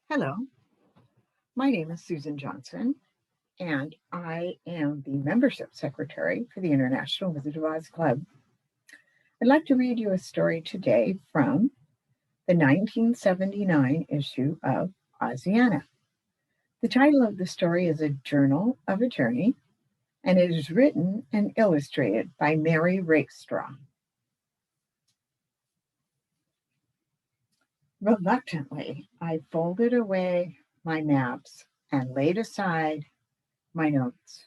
Hello, my name is Susan Johnson, and I am the membership secretary for the International Wizard of Oz Club. I'd like to read you a story today from the 1979 issue of Oziana. The title of the story is A Journal of a Journey, and it is written and illustrated by Mary Rakestraw. Reluctantly, I folded away my maps and laid aside my notes.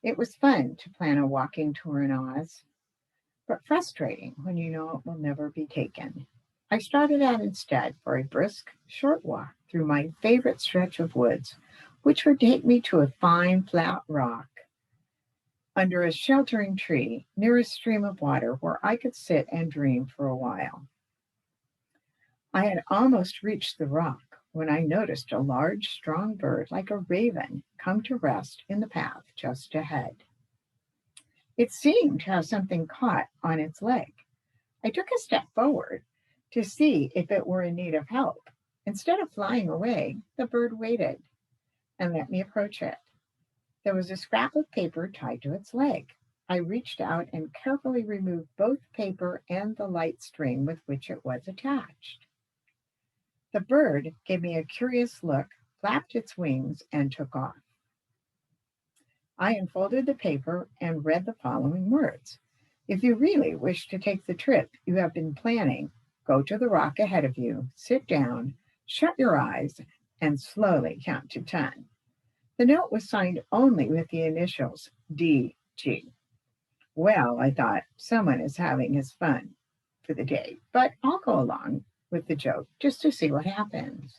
It was fun to plan a walking tour in Oz, but frustrating when you know it will never be taken. I started out instead for a brisk, short walk through my favorite stretch of woods, which would take me to a fine, flat rock under a sheltering tree near a stream of water where I could sit and dream for a while. I had almost reached the rock when I noticed a large, strong bird like a raven come to rest in the path just ahead. It seemed to have something caught on its leg. I took a step forward to see if it were in need of help. Instead of flying away, the bird waited and let me approach it. There was a scrap of paper tied to its leg. I reached out and carefully removed both paper and the light string with which it was attached. The bird gave me a curious look, flapped its wings, and took off. I unfolded the paper and read the following words. If you really wish to take the trip you have been planning, go to the rock ahead of you, sit down, shut your eyes, and slowly count to 10. The note was signed only with the initials DG. Well, I thought, someone is having his fun for the day, but I'll go along with the joke just to see what happens.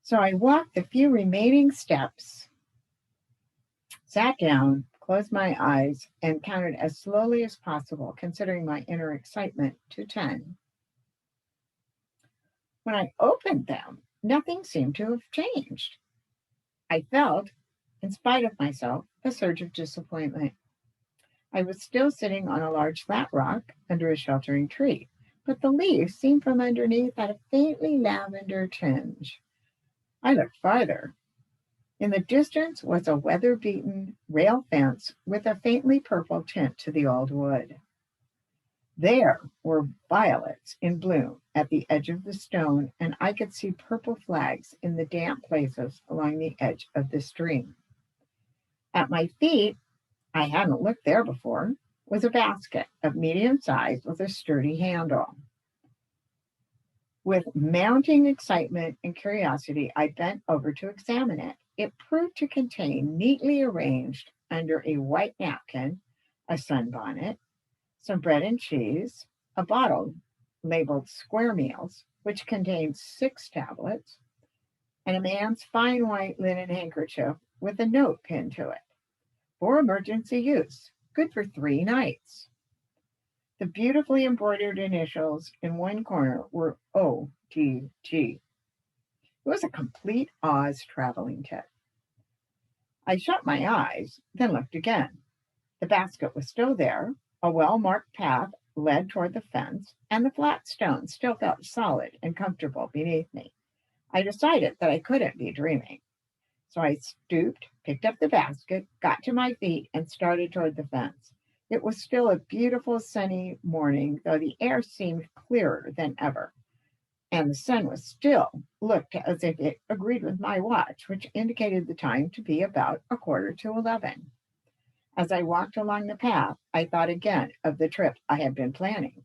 So I walked the few remaining steps, sat down, closed my eyes, and counted as slowly as possible, considering my inner excitement, to 10. When I opened them, nothing seemed to have changed. I felt, in spite of myself, a surge of disappointment. I was still sitting on a large flat rock under a sheltering tree, but the leaves seen from underneath had a faintly lavender tinge. I looked farther. In the distance was a weather-beaten rail fence with a faintly purple tint to the old wood. There were violets in bloom at the edge of the stone, and I could see purple flags in the damp places along the edge of the stream. At my feet, I hadn't looked there before, was a basket of medium size with a sturdy handle. With mounting excitement and curiosity, I bent over to examine it. It proved to contain, neatly arranged under a white napkin, a sunbonnet, some bread and cheese, a bottle labeled Square Meals, which contained 6 tablets, and a man's fine white linen handkerchief with a note pinned to it. For emergency use, good for 3 nights. The beautifully embroidered initials in one corner were OTG. It was a complete Oz traveling kit. I shut my eyes, then looked again. The basket was still there, a well marked path led toward the fence, and the flat stones still felt solid and comfortable beneath me. I decided that I couldn't be dreaming. So I stooped, picked up the basket, got to my feet, and started toward the fence. It was still a beautiful sunny morning, though the air seemed clearer than ever. And the sun was still looked as if it agreed with my watch, which indicated the time to be about 11:15. As I walked along the path, I thought again of the trip I had been planning.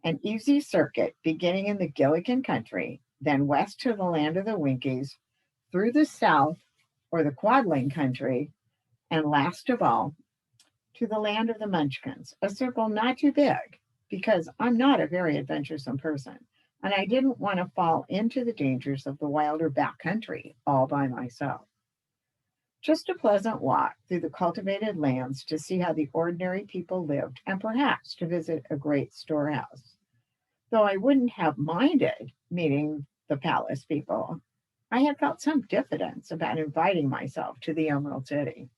An easy circuit beginning in the Gilligan country, then west to the land of the Winkies, through the south or the Quadling country, and last of all, to the land of the Munchkins, a circle not too big because I'm not a very adventuresome person, and I didn't want to fall into the dangers of the wilder back country all by myself. Just a pleasant walk through the cultivated lands to see how the ordinary people lived and perhaps to visit a great storehouse. Though I wouldn't have minded meeting the palace people, I had felt some diffidence about inviting myself to the Emerald City.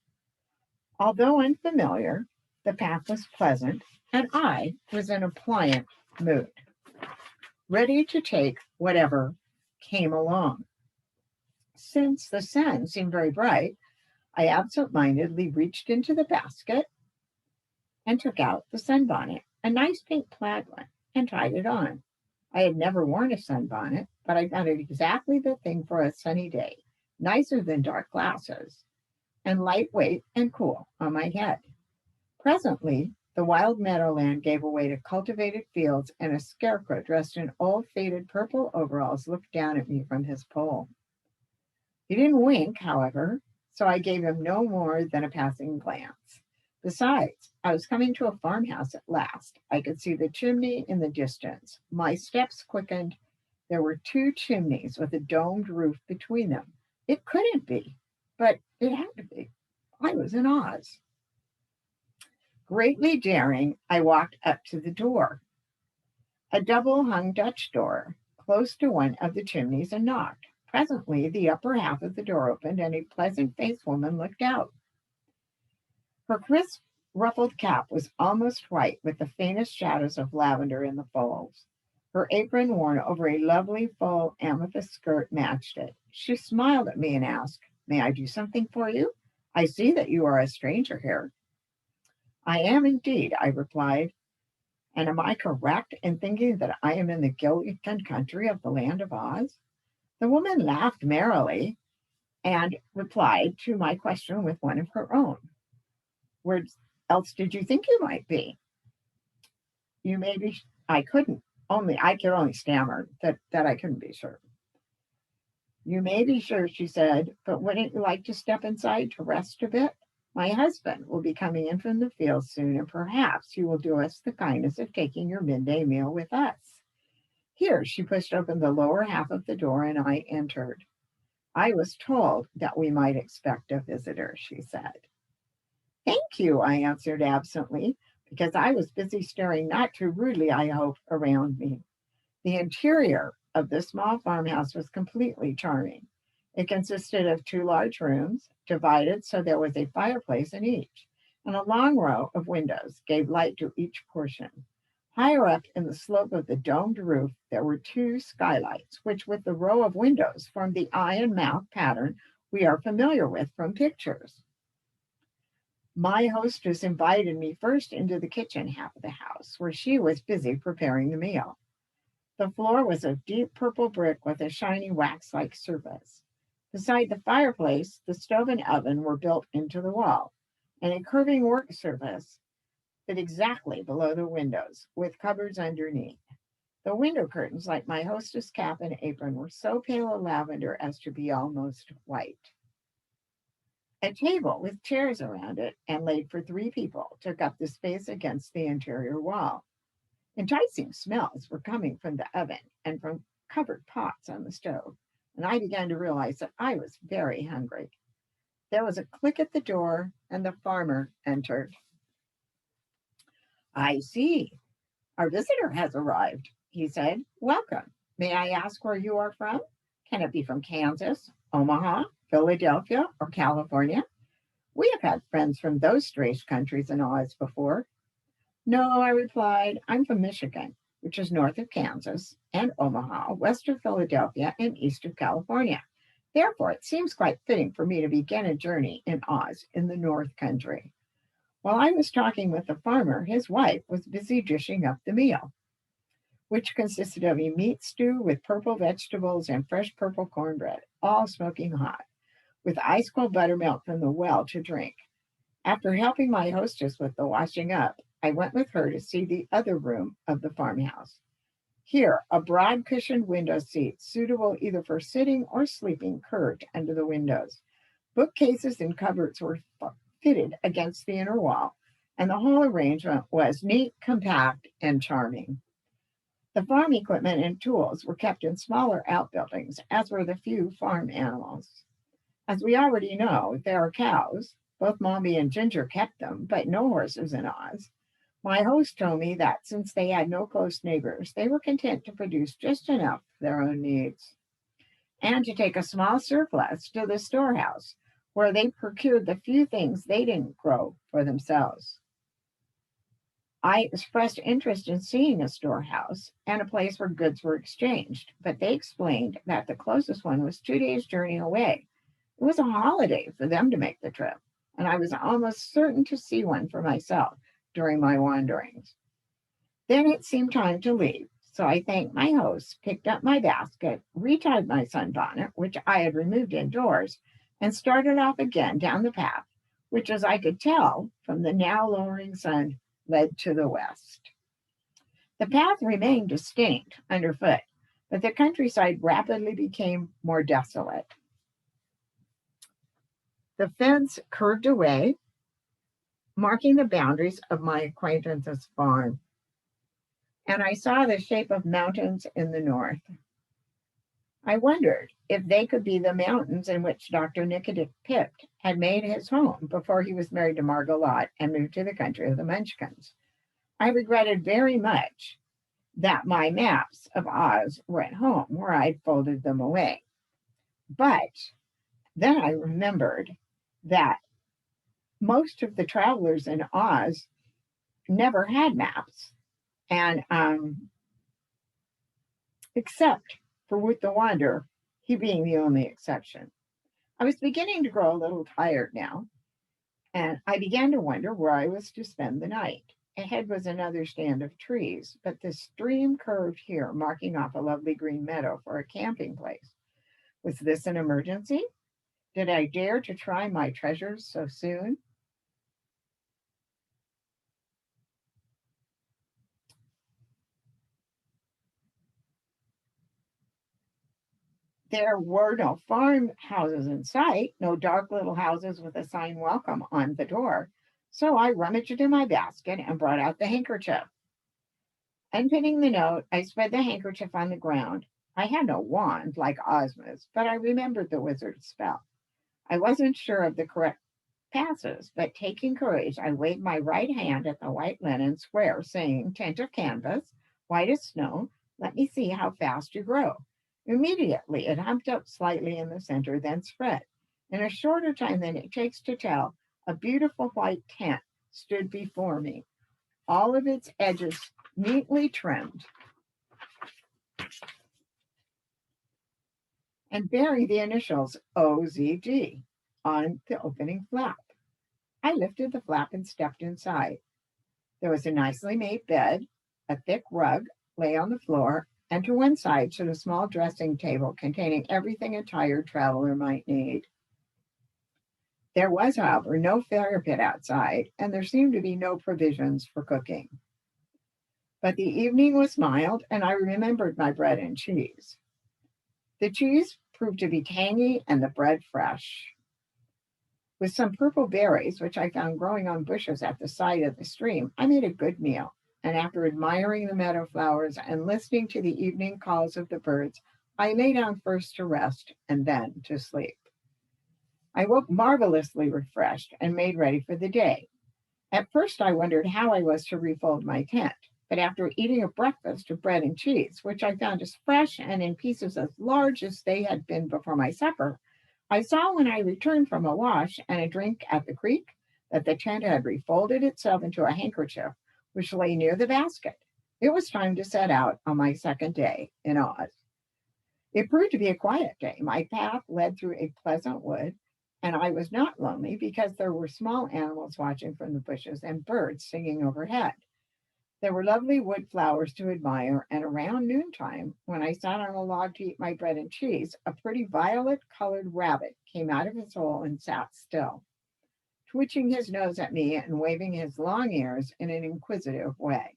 Although unfamiliar, the path was pleasant, and I was in a pliant mood, ready to take whatever came along. Since the sun seemed very bright, I absent-mindedly reached into the basket and took out the sunbonnet, a nice pink plaid one, and tried it on. I had never worn a sunbonnet, but I found it exactly the thing for a sunny day, nicer than dark glasses, and lightweight and cool on my head. Presently, the wild meadowland gave way to cultivated fields, and a scarecrow dressed in old faded purple overalls looked down at me from his pole. He didn't wink, however, so I gave him no more than a passing glance. Besides, I was coming to a farmhouse at last. I could see the chimney in the distance. My steps quickened. There were two chimneys with a domed roof between them. It couldn't be, but it had to be. I was in Oz. Greatly daring, I walked up to the door, a double hung Dutch door, close to one of the chimneys, and knocked. Presently, the upper half of the door opened, and a pleasant faced woman looked out. Her crisp, ruffled cap was almost white, with the faintest shadows of lavender in the folds. Her apron, worn over a lovely full amethyst skirt, matched it. She smiled at me and asked, "May I do something for you? I see that you are a stranger here." "I am indeed," I replied. "And am I correct in thinking that I am in the Gilligan country of the land of Oz?" The woman laughed merrily and replied to my question with one of her own. "Where else did you think you might be?" "You may be, I could only stammer that I couldn't be sure." "You may be sure," she said, "but wouldn't you like to step inside to rest a bit? My husband will be coming in from the field soon, and perhaps you will do us the kindness of taking your midday meal with us." Here she pushed open the lower half of the door, and I entered. "I was told that we might expect a visitor," she said. "Thank you," I answered absently, because I was busy staring, not too rudely, I hope, around me. The interior of the small farmhouse was completely charming. It consisted of two large rooms, divided so there was a fireplace in each, and a long row of windows gave light to each portion. Higher up in the slope of the domed roof, there were two skylights, which, with the row of windows, formed the eye and mouth pattern we are familiar with from pictures. My hostess invited me first into the kitchen half of the house, where she was busy preparing the meal. The floor was of deep purple brick with a shiny wax-like surface. Beside the fireplace, the stove and oven were built into the wall, and a curving work surface fit exactly below the windows, with cupboards underneath. The window curtains, like my hostess' cap and apron, were so pale a lavender as to be almost white. A table with chairs around it and laid for three people took up the space against the interior wall. Enticing smells were coming from the oven and from covered pots on the stove, and I began to realize that I was very hungry. There was a click at the door, and the farmer entered. "I see. Our visitor has arrived," he said. "Welcome. May I ask where you are from? Can it be from Kansas, Omaha, Philadelphia, or California? We have had friends from those strange countries in Oz before." "No," I replied. "I'm from Michigan, which is north of Kansas, and Omaha, west of Philadelphia, and east of California. Therefore, it seems quite fitting for me to begin a journey in Oz in the North Country." While I was talking with the farmer, his wife was busy dishing up the meal, which consisted of a meat stew with purple vegetables and fresh purple cornbread, all smoking hot, with ice cold buttermilk from the well to drink. After helping my hostess with the washing up, I went with her to see the other room of the farmhouse. Here, a broad cushioned window seat, suitable either for sitting or sleeping, curved under the windows. Bookcases and cupboards were fitted against the inner wall, and the whole arrangement was neat, compact, and charming. The farm equipment and tools were kept in smaller outbuildings, as were the few farm animals. As we already know, there are cows. Both Mommy and Ginger kept them, but no horses in Oz. My host told me that since they had no close neighbors, they were content to produce just enough for their own needs, and to take a small surplus to the storehouse, where they procured the few things they didn't grow for themselves. I expressed interest in seeing a storehouse and a place where goods were exchanged, but they explained that the closest one was 2 days' journey away. It was a holiday for them to make the trip, and I was almost certain to see one for myself during my wanderings. Then it seemed time to leave, so I thanked my host, picked up my basket, retied my sunbonnet, which I had removed indoors, and started off again down the path, which, as I could tell from the now lowering sun, led to the west. The path remained distinct underfoot, but the countryside rapidly became more desolate. The fence curved away, marking the boundaries of my acquaintance's farm, and I saw the shape of mountains in the north. I wondered if they could be the mountains in which Dr. Nicodemus Pitt had made his home before he was married to Margalotte and moved to the country of the Munchkins. I regretted very much that my maps of Oz were at home where I'd folded them away. But then I remembered that most of the travelers in Oz never had maps, and except for Woot the Wanderer, he being the only exception. I was beginning to grow a little tired now, and I began to wonder where I was to spend the night. Ahead was another stand of trees, but the stream curved here, marking off a lovely green meadow for a camping place. Was this an emergency? Did I dare to try my treasures so soon? There were no farmhouses in sight, no dark little houses with a sign welcome on the door. So I rummaged in my basket and brought out the handkerchief. Unpinning the note, I spread the handkerchief on the ground. I had no wand like Ozma's, but I remembered the wizard's spell. I wasn't sure of the correct passes, but taking courage, I waved my right hand at the white linen square, saying, "Tint of canvas, white as snow, let me see how fast you grow." Immediately, it humped up slightly in the center, then spread. In a shorter time than it takes to tell, a beautiful white tent stood before me, all of its edges neatly trimmed, and bearing the initials OZG on the opening flap. I lifted the flap and stepped inside. There was a nicely made bed, a thick rug lay on the floor, and to one side stood a small dressing table containing everything a tired traveler might need. There was, however, no fire pit outside, and there seemed to be no provisions for cooking. But the evening was mild, and I remembered my bread and cheese. The cheese proved to be tangy and the bread fresh. With some purple berries, which I found growing on bushes at the side of the stream, I made a good meal, and after admiring the meadow flowers and listening to the evening calls of the birds, I lay down first to rest and then to sleep. I woke marvelously refreshed and made ready for the day. At first, I wondered how I was to refold my tent, but after eating a breakfast of bread and cheese, which I found as fresh and in pieces as large as they had been before my supper, I saw when I returned from a wash and a drink at the creek that the tent had refolded itself into a handkerchief, which lay near the basket. It was time to set out on my second day in Oz. It proved to be a quiet day. My path led through a pleasant wood, and I was not lonely because there were small animals watching from the bushes and birds singing overhead. There were lovely wood flowers to admire, and around noontime, when I sat on a log to eat my bread and cheese, a pretty violet colored rabbit came out of his hole and sat still, twitching his nose at me and waving his long ears in an inquisitive way.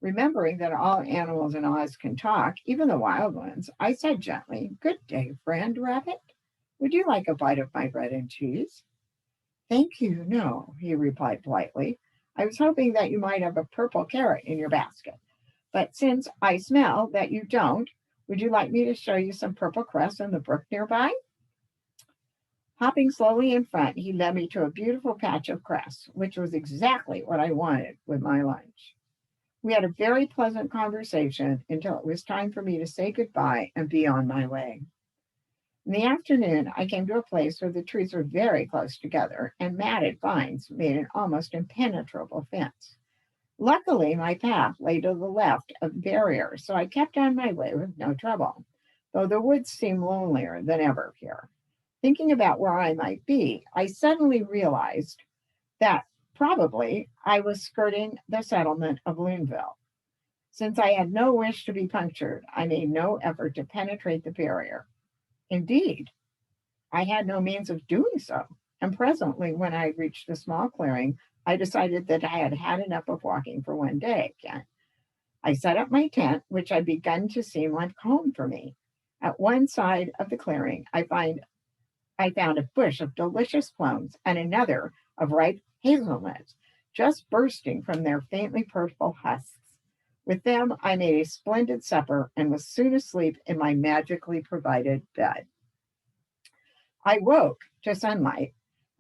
Remembering that all animals in Oz can talk, even the wild ones, I said gently, "Good day, friend rabbit. Would you like a bite of my bread and cheese?" "Thank you, no," he replied politely. "I was hoping that you might have a purple carrot in your basket. But since I smell that you don't, would you like me to show you some purple cress in the brook nearby?" Hopping slowly in front, he led me to a beautiful patch of cress, which was exactly what I wanted with my lunch. We had a very pleasant conversation until it was time for me to say goodbye and be on my way. In the afternoon, I came to a place where the trees were very close together and matted vines made an almost impenetrable fence. Luckily, my path lay to the left of the barrier, so I kept on my way with no trouble, though the woods seemed lonelier than ever here. Thinking about where I might be, I suddenly realized that probably I was skirting the settlement of Loonville. Since I had no wish to be punctured, I made no effort to penetrate the barrier. Indeed, I had no means of doing so. And presently, when I reached a small clearing, I decided that I had had enough of walking for one day again. I set up my tent, which had begun to seem like home for me. At one side of the clearing, I found a bush of delicious plums and another of ripe hazelnuts, just bursting from their faintly purple husks. With them, I made a splendid supper and was soon asleep in my magically provided bed. I woke to sunlight,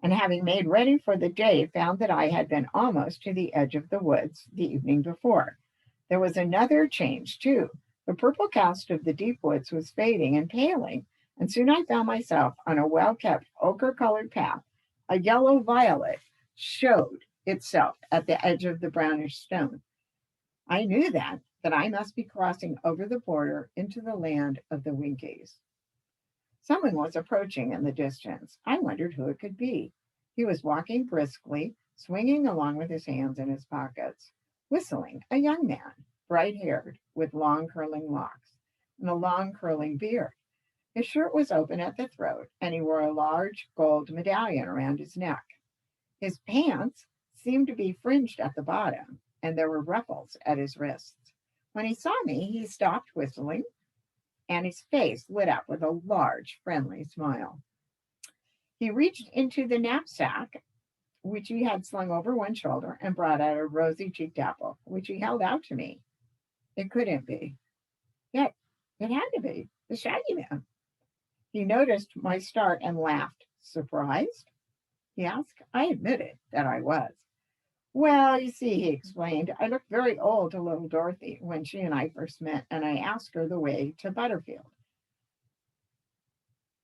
and having made ready for the day, found that I had been almost to the edge of the woods the evening before. There was another change, too. The purple cast of the deep woods was fading and paling, and soon I found myself on a well kept ochre colored path. A yellow violet showed itself at the edge of the brownish stone. I knew then that I must be crossing over the border into the land of the Winkies. Someone was approaching in the distance. I wondered who it could be. He was walking briskly, swinging along with his hands in his pockets, whistling, a young man, bright haired, with long curling locks and a long curling beard. His shirt was open at the throat, and he wore a large gold medallion around his neck. His pants seemed to be fringed at the bottom, and there were ruffles at his wrists. When he saw me, he stopped whistling, and his face lit up with a large, friendly smile. He reached into the knapsack, which he had slung over one shoulder, and brought out a rosy cheeked apple, which he held out to me. It couldn't be. Yet it had to be. The Shaggy Man. He noticed my start and laughed. Surprised? He asked. I admitted that I was. Well, you see, he explained, I looked very old to little Dorothy when she and I first met, and I asked her the way to Butterfield.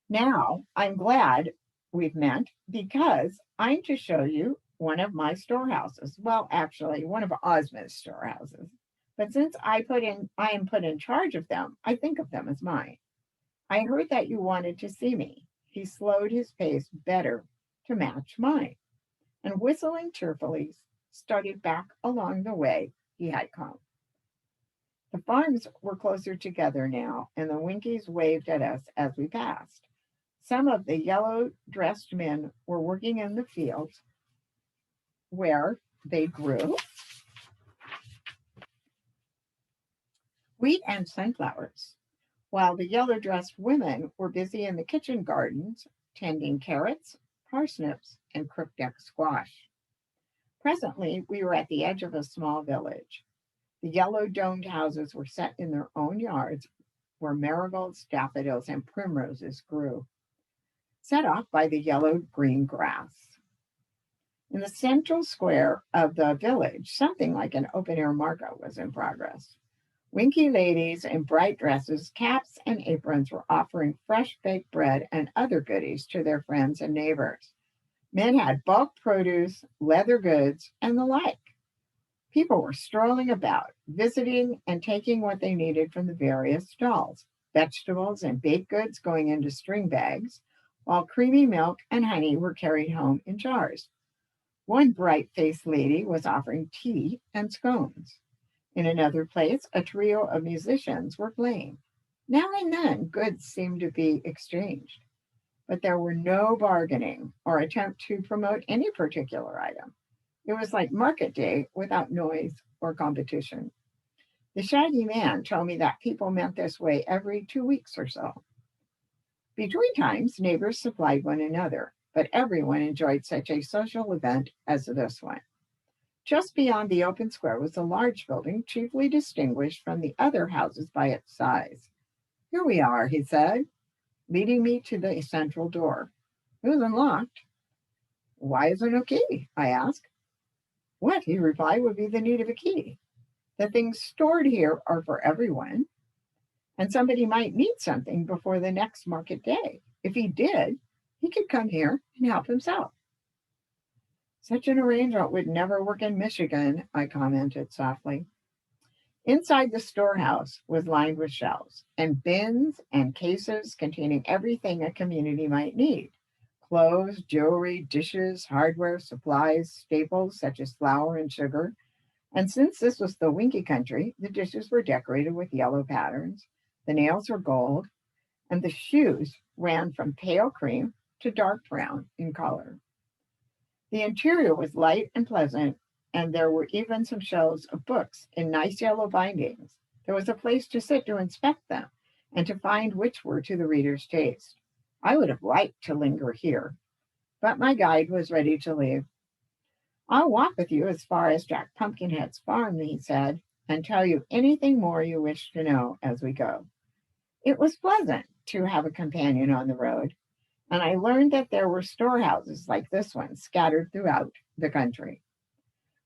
Now, I'm glad we've met because I'm to show you one of my storehouses. Well, actually, one of Ozma's storehouses. But since I am put in charge of them, I think of them as mine. I heard that you wanted to see me. He slowed his pace better to match mine, and whistling cheerfully, started back along the way he had come. The farms were closer together now, and the Winkies waved at us as we passed. Some of the yellow dressed men were working in the fields where they grew wheat and sunflowers, while the yellow dressed women were busy in the kitchen gardens tending carrots, parsnips, and crookneck squash. Presently, we were at the edge of a small village. The yellow domed houses were set in their own yards where marigolds, daffodils, and primroses grew, set off by the yellow green grass. In the central square of the village, something like an open air market was in progress. Winky ladies in bright dresses, caps, and aprons were offering fresh baked bread and other goodies to their friends and neighbors. Men had bulk produce, leather goods, and the like. People were strolling about, visiting and taking what they needed from the various stalls, vegetables and baked goods going into string bags, while creamy milk and honey were carried home in jars. One bright faced lady was offering tea and scones. In another place, a trio of musicians were playing. Now and then, goods seemed to be exchanged, but there were no bargaining or attempt to promote any particular item. It was like market day without noise or competition. The Shaggy Man told me that people met this way every 2 weeks or so. Between times, neighbors supplied one another, but everyone enjoyed such a social event as this one. Just beyond the open square was a large building, chiefly distinguished from the other houses by its size. Here we are, he said, leading me to the central door. It was unlocked. Why is there no key? I asked. What, he replied, would be the need of a key? The things stored here are for everyone, and somebody might need something before the next market day. If he did, he could come here and help himself. Such an arrangement would never work in Michigan, I commented softly. Inside the storehouse was lined with shelves and bins and cases containing everything a community might need: clothes, jewelry, dishes, hardware, supplies, staples such as flour and sugar. And since this was the Winkie country, the dishes were decorated with yellow patterns, the nails were gold, and the shoes ran from pale cream to dark brown in color. The interior was light and pleasant, and there were even some shelves of books in nice yellow bindings. There was a place to sit to inspect them and to find which were to the reader's taste. I would have liked to linger here, but my guide was ready to leave. I'll walk with you as far as Jack Pumpkinhead's farm, he said, and tell you anything more you wish to know as we go. It was pleasant to have a companion on the road, and I learned that there were storehouses like this one scattered throughout the country,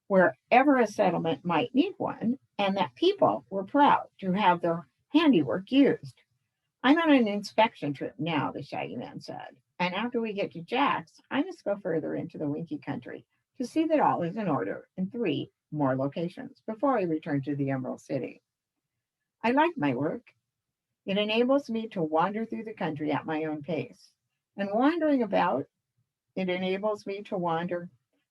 wherever a settlement might need one, and that people were proud to have their handiwork used. I'm on an inspection trip now, the Shaggy Man said, and after we get to Jack's, I must go further into the Winkie country to see that all is in order in 3 more locations before I return to the Emerald City. I like my work. It enables me to wander through the country at my own pace. And wandering about, it enables me to wander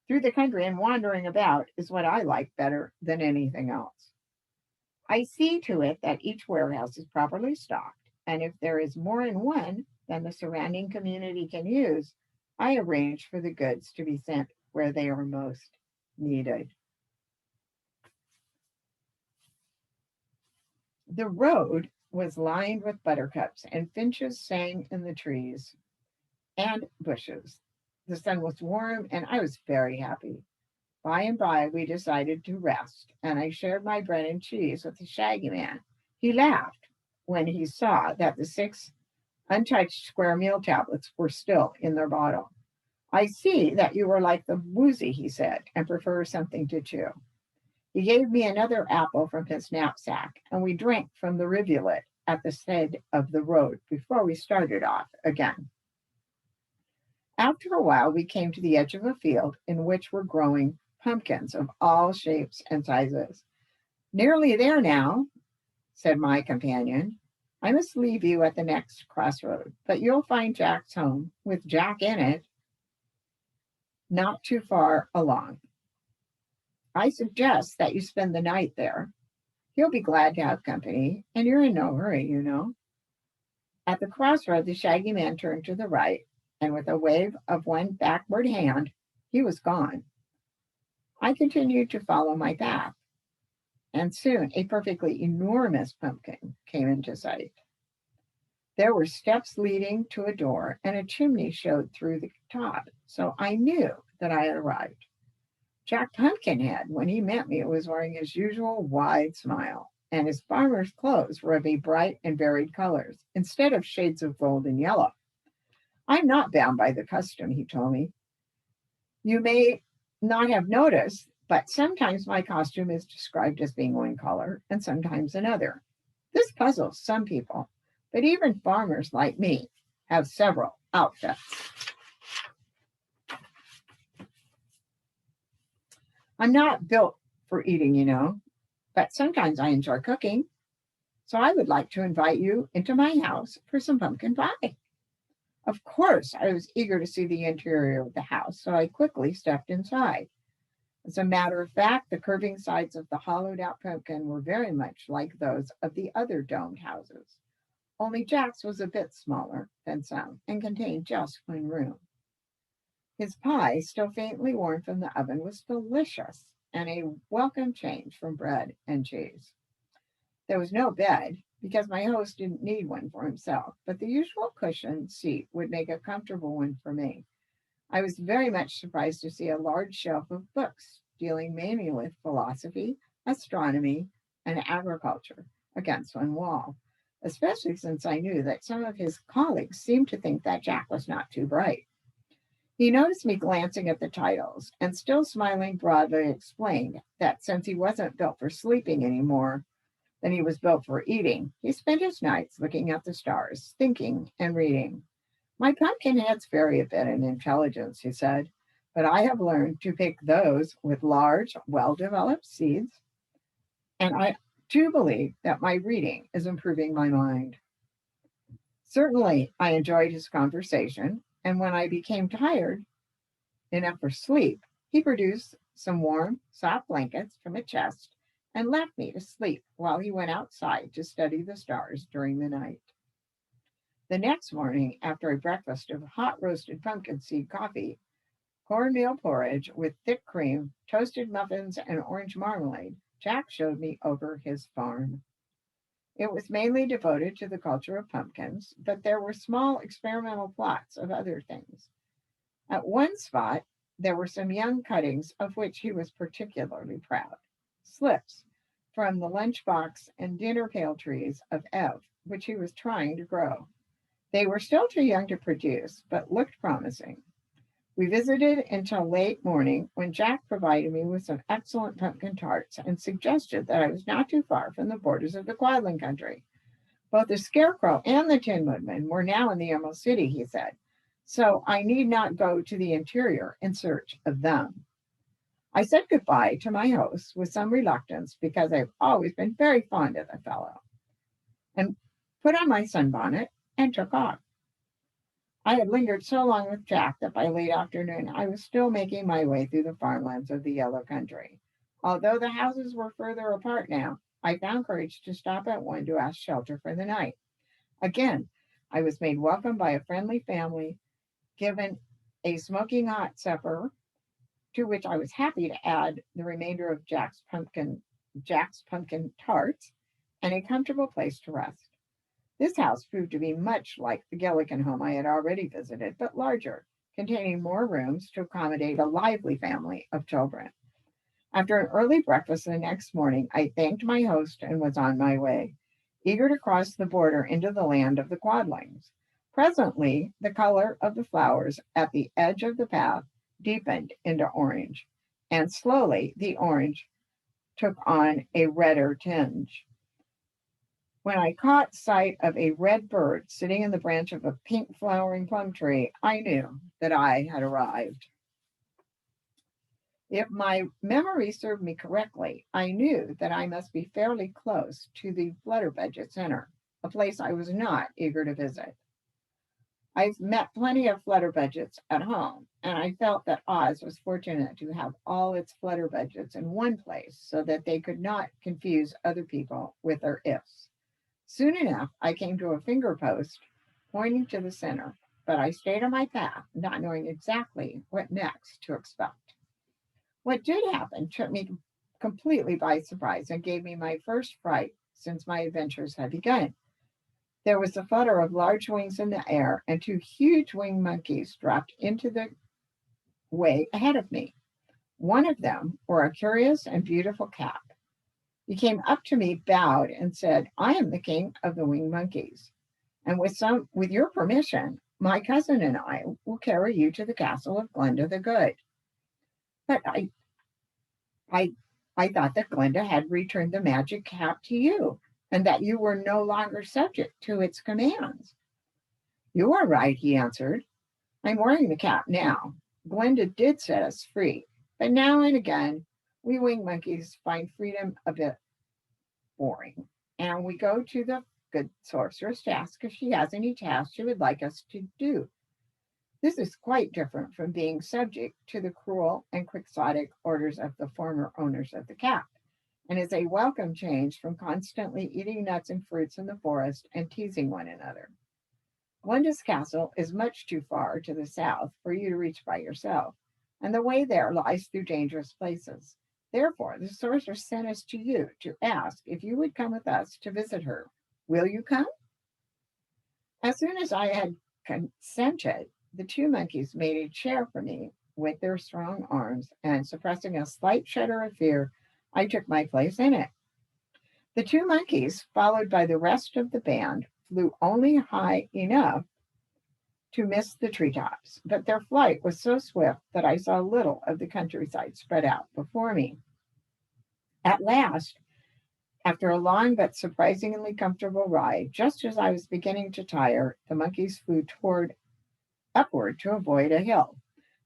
through the country, and wandering about is what I like better than anything else. I see to it that each warehouse is properly stocked, and if there is more in one than the surrounding community can use, I arrange for the goods to be sent where they are most needed. The road was lined with buttercups, and finches sang in the trees and bushes. The sun was warm, and I was very happy. By and by, we decided to rest, and I shared my bread and cheese with the Shaggy Man. He laughed when he saw that the 6 untouched square meal tablets were still in their bottle. I see that you are like the woozy, he said, and prefer something to chew. He gave me another apple from his knapsack, and we drank from the rivulet at the side of the road before we started off again. After a while, we came to the edge of a field in which were growing pumpkins of all shapes and sizes. Nearly there now, said my companion. I must leave you at the next crossroad, but you'll find Jack's home, with Jack in it, not too far along. I suggest that you spend the night there. He'll be glad to have company, and you're in no hurry, you know. At the crossroad, the Shaggy Man turned to the right, and with a wave of one backward hand, he was gone. I continued to follow my path, and soon a perfectly enormous pumpkin came into sight. There were steps leading to a door, and a chimney showed through the top, so I knew that I had arrived. Jack Pumpkinhead, when he met me, was wearing his usual wide smile, and his farmer's clothes were of a bright and varied colors, instead of shades of gold and yellow. I'm not bound by the custom, he told me. You may not have noticed, but sometimes my costume is described as being one color and sometimes another. This puzzles some people, but even farmers like me have several outfits. I'm not built for eating, you know, but sometimes I enjoy cooking. So I would like to invite you into my house for some pumpkin pie. Of course, I was eager to see the interior of the house, so I quickly stepped inside. As a matter of fact, the curving sides of the hollowed out pumpkin were very much like those of the other domed houses. Only Jack's was a bit smaller than some and contained just one room. His pie, still faintly warm from the oven, was delicious and a welcome change from bread and cheese. There was no bed because my host didn't need one for himself, but the usual cushioned seat would make a comfortable one for me. I was very much surprised to see a large shelf of books dealing mainly with philosophy, astronomy, and agriculture against one wall, especially since I knew that some of his colleagues seemed to think that Jack was not too bright. He noticed me glancing at the titles and, still smiling broadly, explained that since he wasn't built for sleeping any more than he was built for eating, he spent his nights looking at the stars, thinking and reading. My pumpkin heads vary a bit in intelligence, he said, but I have learned to pick those with large, well developed seeds, and I do believe that my reading is improving my mind. Certainly, I enjoyed his conversation, and when I became tired enough for sleep, he produced some warm, soft blankets from a chest and left me to sleep while he went outside to study the stars during the night. The next morning, after a breakfast of hot roasted pumpkin seed coffee, cornmeal porridge with thick cream, toasted muffins, and orange marmalade, Jack showed me over his farm. It was mainly devoted to the culture of pumpkins, but there were small experimental plots of other things. At one spot, there were some young cuttings of which he was particularly proud. Slips from the lunchbox and dinner pail trees of Ev, which he was trying to grow. They were still too young to produce, but looked promising. We visited until late morning when Jack provided me with some excellent pumpkin tarts and suggested that I was not too far from the borders of the Quadling country. Both the Scarecrow and the Tin Woodman were now in the Emerald City, he said, so I need not go to the interior in search of them. I said goodbye to my host with some reluctance because I've always been very fond of the fellow, and put on my sunbonnet and took off. I had lingered so long with Jack that by late afternoon I was still making my way through the farmlands of the Yellow Country. Although the houses were further apart now, I found courage to stop at one to ask shelter for the night. Again, I was made welcome by a friendly family, given a smoking hot supper, to which I was happy to add the remainder of Jack's pumpkin tarts, and a comfortable place to rest. This house proved to be much like the Gilligan home I had already visited, but larger, containing more rooms to accommodate a lively family of children. After an early breakfast the next morning, I thanked my host and was on my way, eager to cross the border into the land of the Quadlings. Presently, the color of the flowers at the edge of the path deepened into orange, and slowly the orange took on a redder tinge. When I caught sight of a red bird sitting in the branch of a pink flowering plum tree, I knew that I had arrived. If my memory served me correctly, I knew that I must be fairly close to the Flutterbudget Center, a place I was not eager to visit. I've met plenty of Flutterbudgets at home, and I felt that Oz was fortunate to have all its Flutterbudgets in one place so that they could not confuse other people with their ifs. Soon enough, I came to a finger post pointing to the center, but I stayed on my path, not knowing exactly what next to expect. What did happen took me completely by surprise and gave me my first fright since my adventures had begun. There was a flutter of large wings in the air, and two huge winged monkeys dropped into the way ahead of me. One of them wore a curious and beautiful cap. He came up to me, bowed, and said, I am the king of the winged monkeys, and with your permission, my cousin and I will carry you to the castle of Glenda the Good. But I, I thought that Glenda had returned the magic cap to you, and that you were no longer subject to its commands. You are right, he answered. I'm wearing the cap now. Glenda did set us free, but now and again, we winged monkeys find freedom a bit boring, and we go to the good sorceress to ask if she has any tasks she would like us to do. This is quite different from being subject to the cruel and quixotic orders of the former owners of the cap, and is a welcome change from constantly eating nuts and fruits in the forest and teasing one another. Glenda's castle is much too far to the south for you to reach by yourself, and the way there lies through dangerous places. Therefore, the sorceress sent us to you to ask if you would come with us to visit her. Will you come? As soon as I had consented, the two monkeys made a chair for me with their strong arms, and suppressing a slight shudder of fear, I took my place in it. The two monkeys, followed by the rest of the band, flew only high enough to miss the treetops, but their flight was so swift that I saw little of the countryside spread out before me. At last, after a long but surprisingly comfortable ride, just as I was beginning to tire, the monkeys flew toward upward to avoid a hill.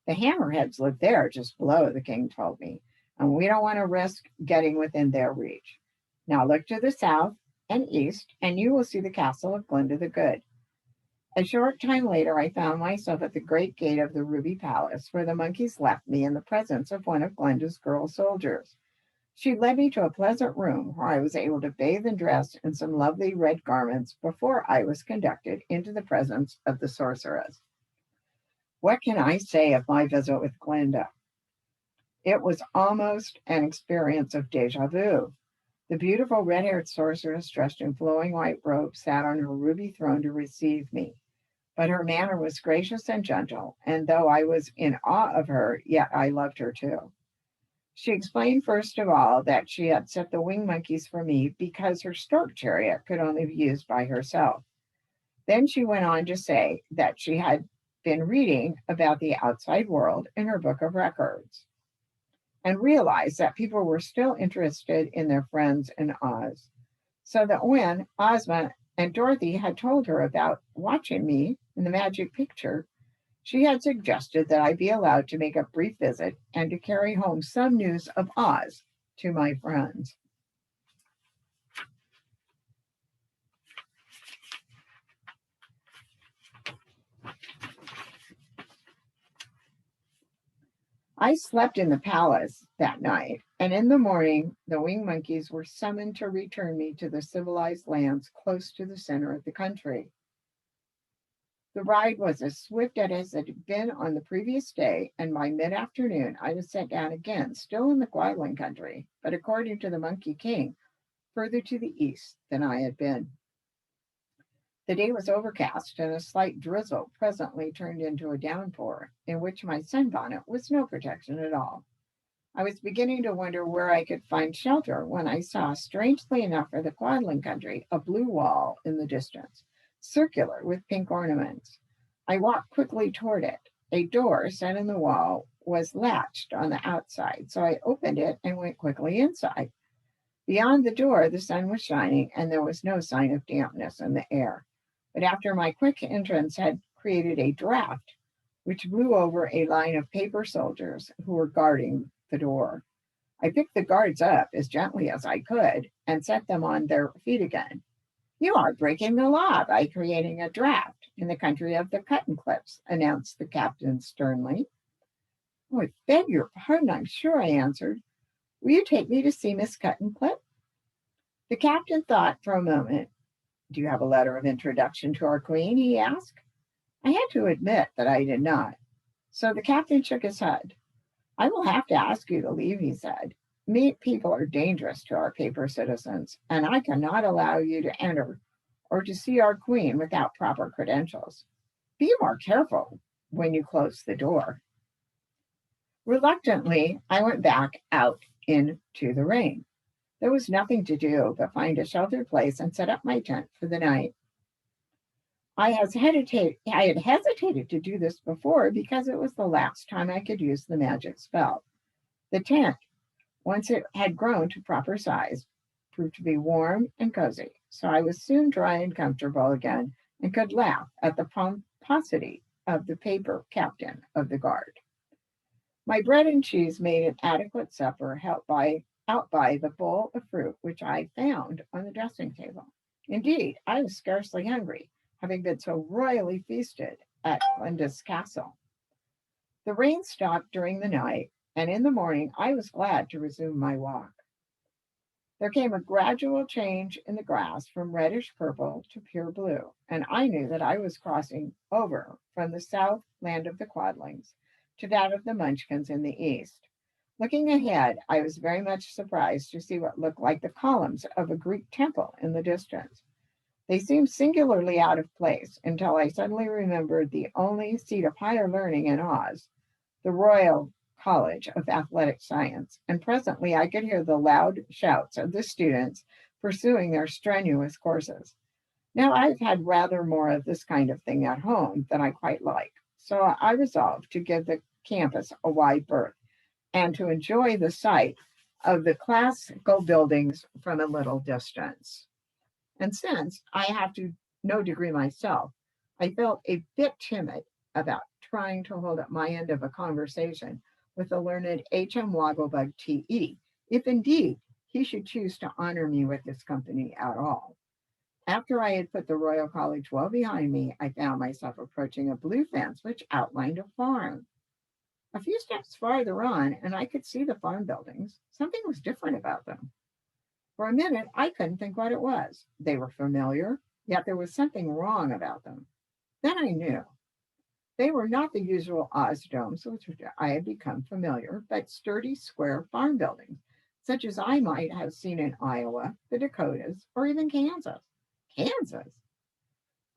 The hammerheads live there just below, the king told me, and we don't want to risk getting within their reach. Now look to the south and east, and you will see the castle of Glinda the Good. A short time later, I found myself at the great gate of the Ruby Palace, where the monkeys left me in the presence of one of Glinda's girl soldiers. She led me to a pleasant room where I was able to bathe and dress in some lovely red garments before I was conducted into the presence of the sorceress. What can I say of my visit with Glinda? It was almost an experience of deja vu. The beautiful red haired sorceress, dressed in flowing white robes, sat on her ruby throne to receive me. But her manner was gracious and gentle, and though I was in awe of her, yet I loved her too. She explained first of all that she had set the winged monkeys for me because her stork chariot could only be used by herself. Then she went on to say that she had been reading about the outside world in her book of records and realized that people were still interested in their friends in Oz. So that when Ozma and Dorothy had told her about watching me in the magic picture, she had suggested that I be allowed to make a brief visit and to carry home some news of Oz to my friends. I slept in the palace that night, and in the morning the winged monkeys were summoned to return me to the civilized lands close to the center of the country. The ride was as swift as it had been on the previous day, and by mid afternoon I was set down again, still in the Quadling country, but according to the Monkey King, further to the east than I had been. The day was overcast, and a slight drizzle presently turned into a downpour, in which my sunbonnet was no protection at all. I was beginning to wonder where I could find shelter when I saw, strangely enough for the Quadling country, a blue wall in the distance, circular with pink ornaments. I walked quickly toward it. A door set in the wall was latched on the outside, so I opened it and went quickly inside. Beyond the door, the sun was shining, and there was no sign of dampness in the air. But after my quick entrance had created a draft, which blew over a line of paper soldiers who were guarding the door. I picked the guards up as gently as I could and set them on their feet again. You are breaking the law by creating a draft in the country of the Cuttenclips, announced the captain sternly. Oh, I beg your pardon, I'm sure, I answered. Will you take me to see Miss Cuttenclip? The captain thought for a moment. Do you have a letter of introduction to our queen? He asked. I had to admit that I did not. So the captain shook his head. I will have to ask you to leave, he said. Meat people are dangerous to our paper citizens, and I cannot allow you to enter or to see our queen without proper credentials. Be more careful when you close the door. Reluctantly, I went back out into the rain. There was nothing to do but find a sheltered place and set up my tent for the night. I had hesitated to do this before because it was the last time I could use the magic spell. The tent, once it had grown to proper size, proved to be warm and cozy, so I was soon dry and comfortable again and could laugh at the pomposity of the paper captain of the guard. My bread and cheese made an adequate supper, helped out by the bowl of fruit which I found on the dressing table. Indeed, I was scarcely hungry, having been so royally feasted at Glinda's castle. The rain stopped during the night, and in the morning I was glad to resume my walk. There came a gradual change in the grass from reddish purple to pure blue, and I knew that I was crossing over from the south land of the Quadlings to that of the Munchkins in the east. Looking ahead, I was very much surprised to see what looked like the columns of a Greek temple in the distance. They seemed singularly out of place until I suddenly remembered the only seat of higher learning in Oz, the Royal College of Athletic Science, and presently I could hear the loud shouts of the students pursuing their strenuous courses. Now, I've had rather more of this kind of thing at home than I quite like, so I resolved to give the campus a wide berth and to enjoy the sight of the classical buildings from a little distance. And since I have to no degree myself, I felt a bit timid about trying to hold up my end of a conversation with the learned H.M. Wogglebug T.E., if indeed he should choose to honor me with his company at all. After I had put the Royal College well behind me, I found myself approaching a blue fence which outlined a farm. A few steps farther on, and I could see the farm buildings. Something was different about them. For a minute, I couldn't think what it was. They were familiar, yet there was something wrong about them. Then I knew. They were not the usual Oz domes with which I had become familiar, but sturdy square farm buildings, such as I might have seen in Iowa, the Dakotas, or even Kansas. Kansas!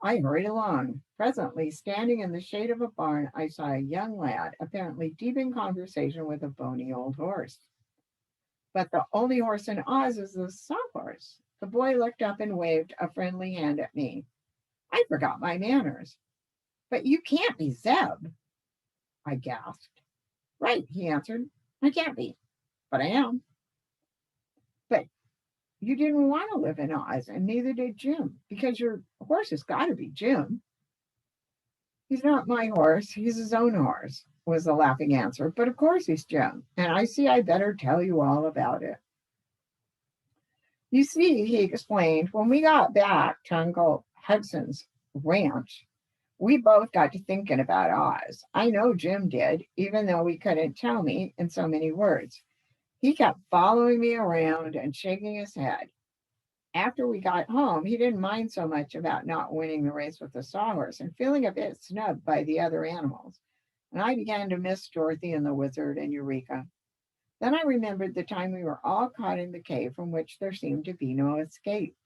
I hurried along. Presently, standing in the shade of a barn, I saw a young lad, apparently deep in conversation with a bony old horse. But the only horse in Oz is the sawhorse. The boy looked up and waved a friendly hand at me. I forgot my manners. But you can't be Zeb, I gasped. Right, he answered. I can't be, but I am. But you didn't want to live in Oz, and neither did Jim, because your horse has got to be Jim. He's not my horse, he's his own horse, was the laughing answer. But of course he's Jim, and I see I better tell you all about it. You see, he explained, when we got back to Uncle Hudson's ranch, we both got to thinking about Oz. I know Jim did, even though he couldn't tell me in so many words. He kept following me around and shaking his head. After we got home, he didn't mind so much about not winning the race with the sawhorse and feeling a bit snubbed by the other animals. And I began to miss Dorothy and the wizard and Eureka. Then I remembered the time we were all caught in the cave from which there seemed to be no escape,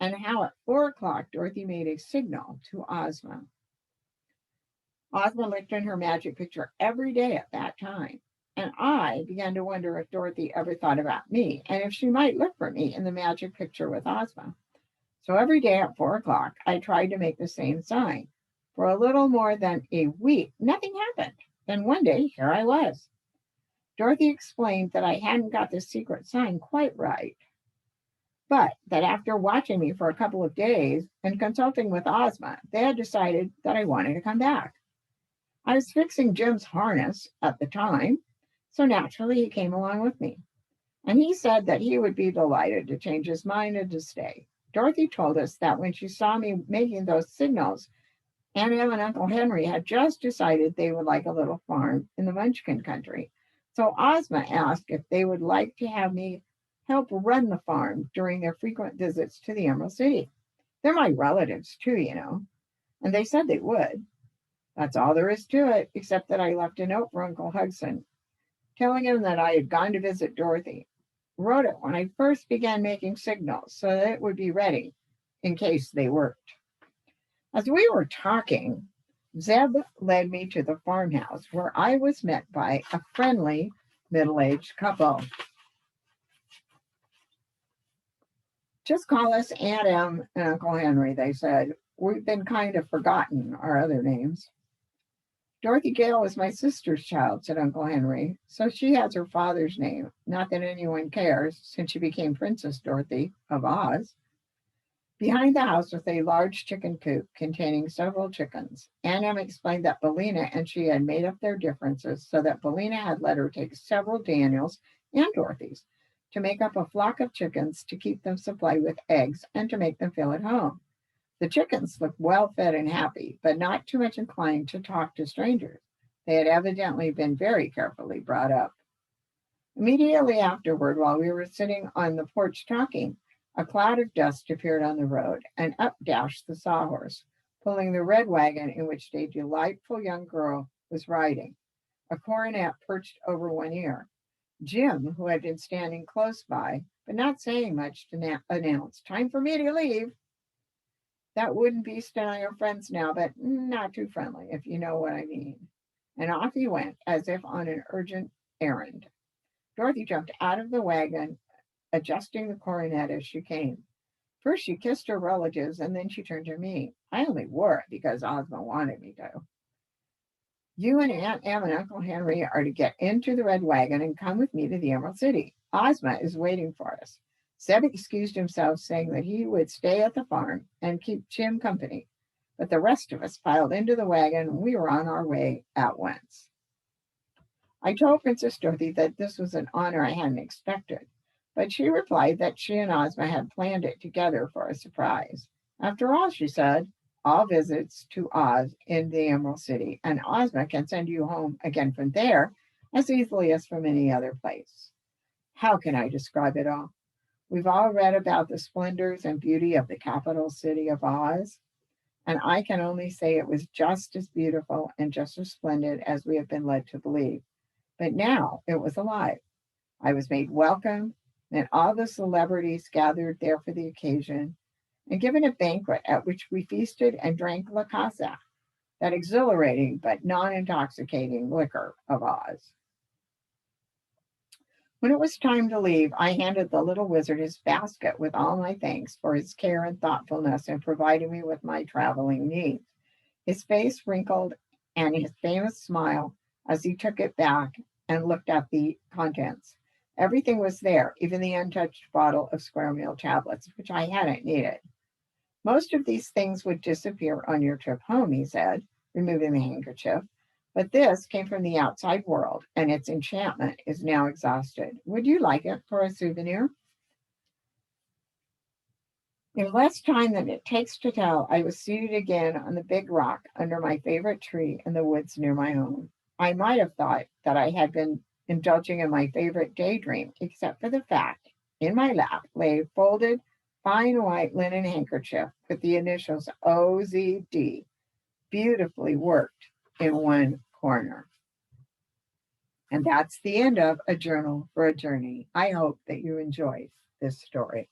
and how at 4 o'clock Dorothy made a signal to Ozma. Ozma looked in her magic picture every day at that time, and I began to wonder if Dorothy ever thought about me and if she might look for me in the magic picture with Ozma. So every day at 4 o'clock, I tried to make the same sign. For a little more than a week, nothing happened. Then one day, here I was. Dorothy explained that I hadn't got the secret sign quite right, but that after watching me for a couple of days and consulting with Ozma, they had decided that I wanted to come back. I was fixing Jim's harness at the time, so naturally he came along with me. And he said that he would be delighted to change his mind and to stay. Dorothy told us that when she saw me making those signals, Aunt Em and Uncle Henry had just decided they would like a little farm in the Munchkin country. So Ozma asked if they would like to have me help run the farm during their frequent visits to the Emerald City. They're my relatives too, and they said they would. That's all there is to it, except that I left a note for Uncle Hudson, telling him that I had gone to visit Dorothy. Wrote it when I first began making signals so that it would be ready in case they worked. As we were talking, Zeb led me to the farmhouse where I was met by a friendly middle-aged couple. Just call us Aunt Em and Uncle Henry, they said. We've been kind of forgotten our other names. Dorothy Gale is my sister's child, said Uncle Henry, so she has her father's name. Not that anyone cares, since she became Princess Dorothy of Oz. Behind the house was a large chicken coop containing several chickens. Aunt Em explained that Bellina and she had made up their differences so that Bellina had let her take several Daniels and Dorothy's to make up a flock of chickens to keep them supplied with eggs and to make them feel at home. The chickens looked well fed and happy, but not too much inclined to talk to strangers. They had evidently been very carefully brought up. Immediately afterward, while we were sitting on the porch talking, a cloud of dust appeared on the road, and up dashed the sawhorse, pulling the red wagon in which a delightful young girl was riding, a coronet perched over one ear. Jim, who had been standing close by, but not saying much, announced, "Time for me to leave." That wouldn't be staying your friends now, but not too friendly, if you know what I mean. And off he went, as if on an urgent errand. Dorothy jumped out of the wagon, adjusting the coronet as she came. First, she kissed her relatives, and then she turned to me. I only wore it because Ozma wanted me to. You and Aunt Em and Uncle Henry are to get into the red wagon and come with me to the Emerald City. Ozma is waiting for us. Zeb excused himself, saying that he would stay at the farm and keep Jim company. but the rest of us piled into the wagon and we were on our way at once. I told Princess Dorothy that this was an honor I hadn't expected, but she replied that she and Ozma had planned it together for a surprise. After all, she said, all visits to Oz in the Emerald City, and Ozma can send you home again from there as easily as from any other place. How can I describe it all? We've all read about the splendors and beauty of the capital city of Oz, and I can only say it was just as beautiful and just as splendid as we have been led to believe. But now it was alive. I was made welcome, and all the celebrities gathered there for the occasion, and given a banquet at which we feasted and drank La Casa, that exhilarating but non intoxicating liquor of Oz. When it was time to leave, I handed the little wizard his basket with all my thanks for his care and thoughtfulness in providing me with my traveling needs. His face wrinkled and his famous smile as he took it back and looked at the contents. Everything was there, even the untouched bottle of square meal tablets, which I hadn't needed. Most of these things would disappear on your trip home, he said, removing the handkerchief. But this came from the outside world, and its enchantment is now exhausted. Would you like it for a souvenir? In less time than it takes to tell, I was seated again on the big rock under my favorite tree in the woods near my home. I might have thought that I had been indulging in my favorite daydream, except for the fact in my lap lay a folded, fine white linen handkerchief with the initials OZD, beautifully worked in one corner. And that's the end of A Journal for a Journey. I hope that you enjoyed this story.